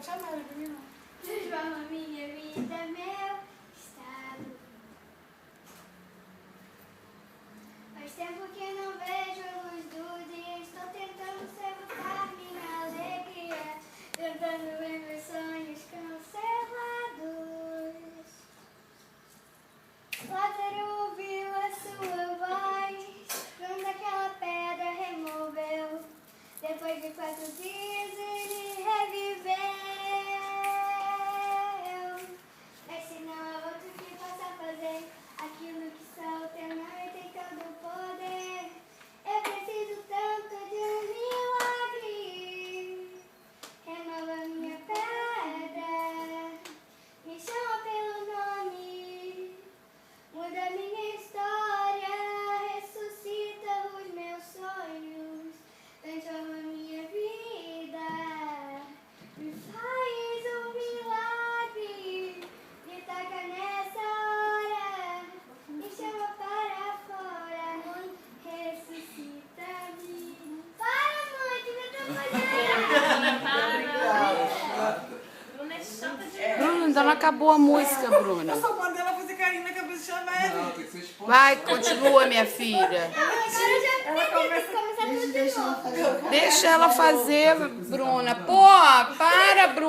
pode chamar, não é pra mim não. Transforma minha vida, meu estado. Faz tempo que não vejo a luz do dia. Estou tentando separar minha alegria, tentando ver meus sonhos cancelados. Lázaro ouviu a sua voz quando aquela pedra removeu. Depois de 4 dias ele reviveu. Mas se não há outro que possa fazer aquilo que só o teu nome tem todo o poder, eu preciso tanto de um milagre. Renova minha pedra, me chama pelo nome, muda minha história, ressuscita os meus sonhos, transforma minha vida, me faz um milagre, me taca nessa hora, me chama para fora, ressuscita-me. Para, mãe, que me atrapalhando. Bruna é chata de Bruna, ainda não acabou a música, Bruna. Eu só mandei ela fazer carinho na cabeça de chamar Não, ela. tem que ser espontâneo. Vai, continua, minha filha. Agora eu já aprendi, tem que começar tudo de novo. Deixa ela fazer, Bruna. Pô, para, Bruna.